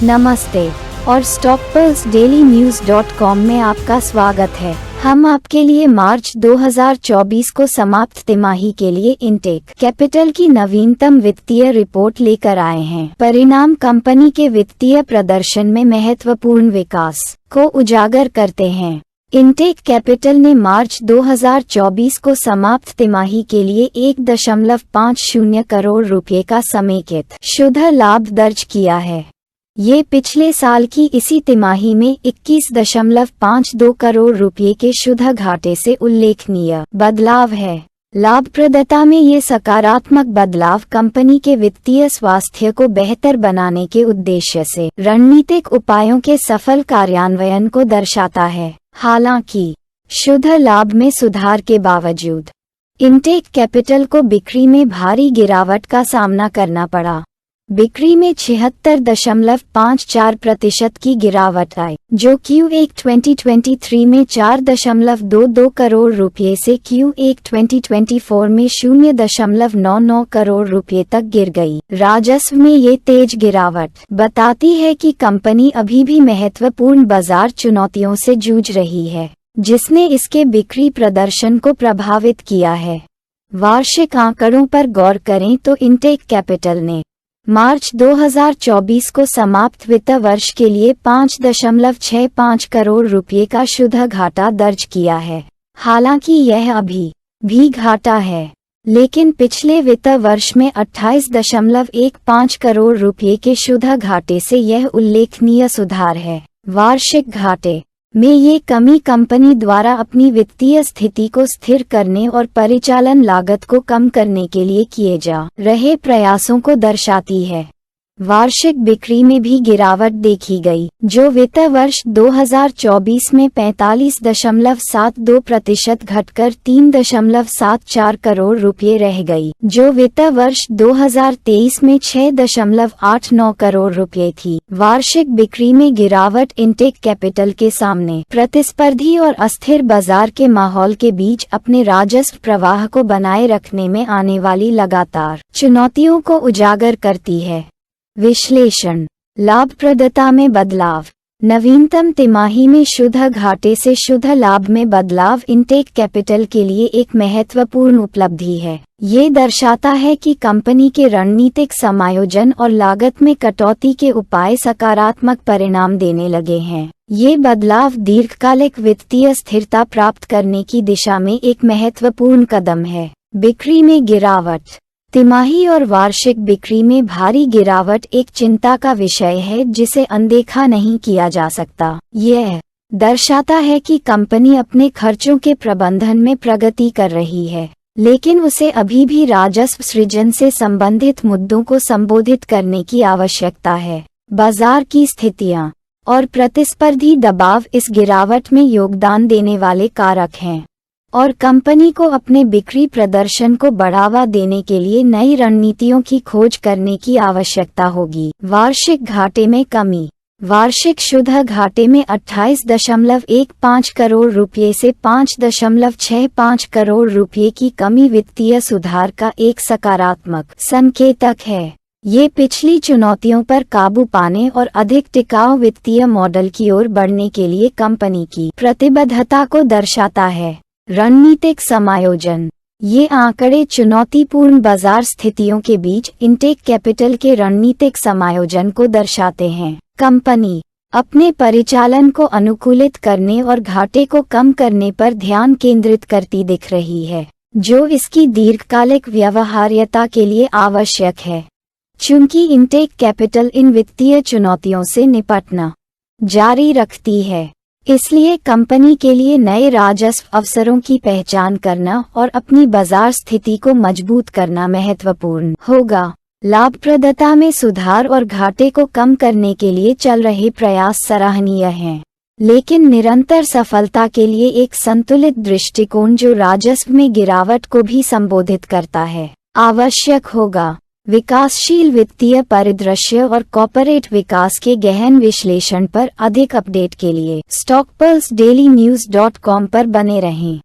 नमस्ते और stockpulsedailynews.com में आपका स्वागत है। हम आपके लिए मार्च 2024 को समाप्त तिमाही के लिए इंटेक कैपिटल की नवीनतम वित्तीय रिपोर्ट लेकर आए हैं। परिणाम कंपनी के वित्तीय प्रदर्शन में महत्वपूर्ण विकास को उजागर करते हैं। इंटेक कैपिटल ने मार्च 2024 को समाप्त तिमाही के लिए 1.50 करोड़ रुपए का समेकित शुद्ध लाभ दर्ज किया है। ये पिछले साल की इसी तिमाही में 21.52 करोड़ रुपए के शुद्ध घाटे से उल्लेखनीय बदलाव है। लाभप्रदता में ये सकारात्मक बदलाव कंपनी के वित्तीय स्वास्थ्य को बेहतर बनाने के उद्देश्य से रणनीतिक उपायों के सफल कार्यान्वयन को दर्शाता है। हालांकि शुद्ध लाभ में सुधार के बावजूद इंटेक कैपिटल को बिक्री में भारी गिरावट का सामना करना पड़ा। बिक्री में 76.54% की गिरावट आई, जो Q1 2023 में 4.22 करोड़ रुपए से Q1 2024 में 0.99 करोड़ रुपए तक गिर गई। राजस्व में ये तेज गिरावट बताती है कि कंपनी अभी भी महत्वपूर्ण बाजार चुनौतियों से जूझ रही है, जिसने इसके बिक्री प्रदर्शन को प्रभावित किया है। वार्षिक आंकड़ों पर गौर करें तो इंटेक कैपिटल ने मार्च 2024 को समाप्त वित्त वर्ष के लिए 5.65 करोड़ रुपए का शुद्ध घाटा दर्ज किया है। हालांकि यह अभी भी घाटा है, लेकिन पिछले वित्त वर्ष में 28.15 करोड़ रुपए के शुद्ध घाटे से यह उल्लेखनीय सुधार है। वार्षिक घाटे में ये कमी कंपनी द्वारा अपनी वित्तीय स्थिति को स्थिर करने और परिचालन लागत को कम करने के लिए किए जा रहे प्रयासों को दर्शाती है। वार्षिक बिक्री में भी गिरावट देखी गई, जो वित्त वर्ष 2024 में 45.72% घटकर 3.74 करोड़ रुपए रह गई, जो वित्त वर्ष 2023 में 6.89 करोड़ रुपए थी। वार्षिक बिक्री में गिरावट इंटेक कैपिटल के सामने प्रतिस्पर्धी और अस्थिर बाजार के माहौल के बीच अपने राजस्व प्रवाह को बनाए रखने में आने वाली लगातार चुनौतियों को उजागर करती है। विश्लेषण। लाभप्रदता में बदलाव। नवीनतम तिमाही में शुद्ध घाटे से शुद्ध लाभ में बदलाव इंटेक कैपिटल के लिए एक महत्वपूर्ण उपलब्धि है। ये दर्शाता है कि कंपनी के रणनीतिक समायोजन और लागत में कटौती के उपाय सकारात्मक परिणाम देने लगे हैं। ये बदलाव दीर्घकालिक वित्तीय स्थिरता प्राप्त करने की दिशा में एक महत्वपूर्ण कदम है। बिक्री में गिरावट। तिमाही और वार्षिक बिक्री में भारी गिरावट एक चिंता का विषय है जिसे अनदेखा नहीं किया जा सकता। यह दर्शाता है कि कंपनी अपने खर्चों के प्रबंधन में प्रगति कर रही है, लेकिन उसे अभी भी राजस्व सृजन से संबंधित मुद्दों को संबोधित करने की आवश्यकता है। बाजार की स्थितियां और प्रतिस्पर्धी दबाव इस गिरावट में योगदान देने वाले कारक हैं, और कंपनी को अपने बिक्री प्रदर्शन को बढ़ावा देने के लिए नई रणनीतियों की खोज करने की आवश्यकता होगी। वार्षिक घाटे में कमी। वार्षिक शुद्ध घाटे में 28.15 करोड़ रुपए से 5.65 करोड़ रुपए की कमी वित्तीय सुधार का एक सकारात्मक संकेतक है। ये पिछली चुनौतियों पर काबू पाने और अधिक टिकाऊ वित्तीय मॉडल की ओर बढ़ने के लिए कंपनी की प्रतिबद्धता को दर्शाता है। रणनीतिक समायोजन। ये आंकड़े चुनौतीपूर्ण बाजार स्थितियों के बीच इंटेक कैपिटल के रणनीतिक समायोजन को दर्शाते हैं। कंपनी अपने परिचालन को अनुकूलित करने और घाटे को कम करने पर ध्यान केंद्रित करती दिख रही है, जो इसकी दीर्घकालिक व्यवहार्यता के लिए आवश्यक है। चूंकि इंटेक कैपिटल इन वित्तीय चुनौतियों से निपटना जारी रखती है, इसलिए कंपनी के लिए नए राजस्व अवसरों की पहचान करना और अपनी बाजार स्थिति को मजबूत करना महत्वपूर्ण होगा। लाभप्रदता में सुधार और घाटे को कम करने के लिए चल रहे प्रयास सराहनीय हैं, लेकिन निरंतर सफलता के लिए एक संतुलित दृष्टिकोण जो राजस्व में गिरावट को भी संबोधित करता है, आवश्यक होगा। विकासशील वित्तीय परिदृश्य और कॉर्पोरेट विकास के गहन विश्लेषण पर अधिक अपडेट के लिए stockpulsedailynews.com पर बने रहें।